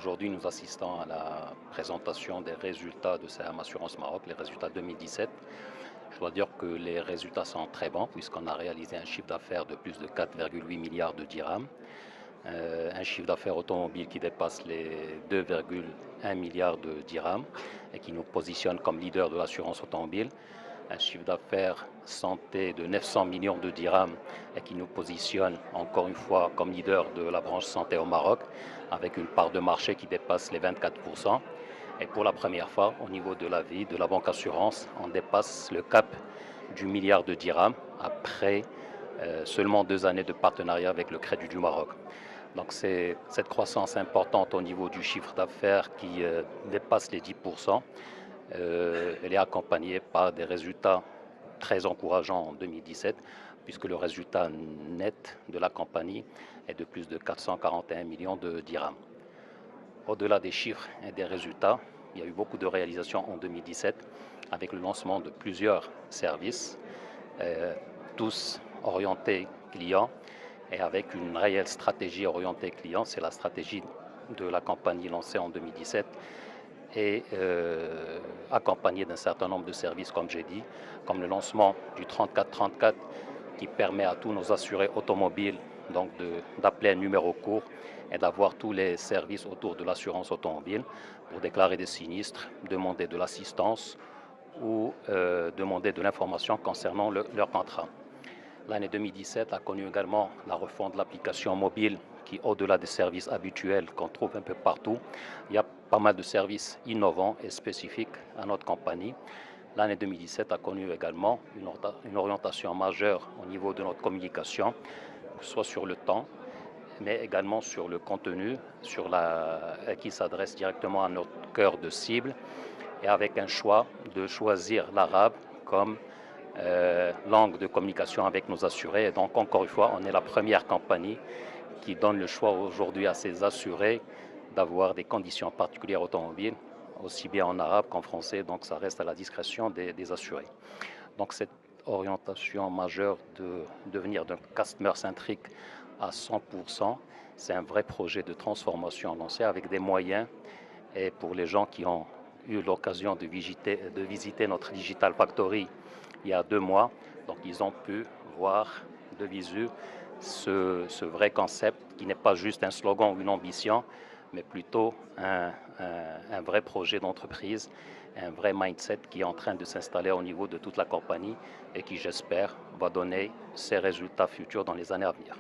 Aujourd'hui, nous assistons à la présentation des résultats de CM Assurance Maroc, les résultats 2017. Je dois dire que les résultats sont très bons puisqu'on a réalisé un chiffre d'affaires de plus de 4,8 milliards de dirhams, un chiffre d'affaires automobile qui dépasse les 2,1 milliards de dirhams et qui nous positionne comme leader de l'assurance automobile, un chiffre d'affaires santé de 900 millions de dirhams et qui nous positionne encore une fois comme leader de la branche santé au Maroc avec une part de marché qui dépasse les 24%. Et pour la première fois au niveau de la vie, de la banque assurance, on dépasse le cap du milliard de dirhams après seulement 2 années de partenariat avec le Crédit du Maroc. Donc c'est cette croissance importante au niveau du chiffre d'affaires qui dépasse les 10%. Elle est accompagnée par des résultats très encourageants en 2017, puisque le résultat net de la compagnie est de plus de 441 millions de dirhams. Au-delà des chiffres et des résultats, il y a eu beaucoup de réalisations en 2017 avec le lancement de plusieurs services, tous orientés clients et avec une réelle stratégie orientée client. C'est la stratégie de la compagnie lancée en 2017 et accompagnée d'un certain nombre de services, comme j'ai dit, comme le lancement du 3434 qui permet à tous nos assurés automobiles donc d'appeler un numéro court et d'avoir tous les services autour de l'assurance automobile pour déclarer des sinistres, demander de l'assistance ou demander de l'information concernant leur contrat. L'année 2017 a connu également la refonte de l'application mobile qui, au-delà des services habituels qu'on trouve un peu partout, il y a pas mal de services innovants et spécifiques à notre compagnie. L'année 2017 a connu également une orientation majeure au niveau de notre communication, soit sur le temps, mais également sur le contenu, qui s'adresse directement à notre cœur de cible, et avec un choix de choisir l'arabe comme langue de communication avec nos assurés. Et donc, encore une fois, on est la première compagnie qui donne le choix aujourd'hui à ses assurés d'avoir des conditions particulières automobiles, aussi bien en arabe qu'en français, donc ça reste à la discrétion des assurés. Donc cette orientation majeure de devenir d'un customer centric à 100%, c'est un vrai projet de transformation lancé avec des moyens, et pour les gens qui ont eu l'occasion de visiter notre Digital Factory il y a 2 mois, donc ils ont pu voir de visu ce vrai concept qui n'est pas juste un slogan ou une ambition, mais plutôt un vrai projet d'entreprise, un vrai mindset qui est en train de s'installer au niveau de toute la compagnie et qui, j'espère, va donner ses résultats futurs dans les années à venir.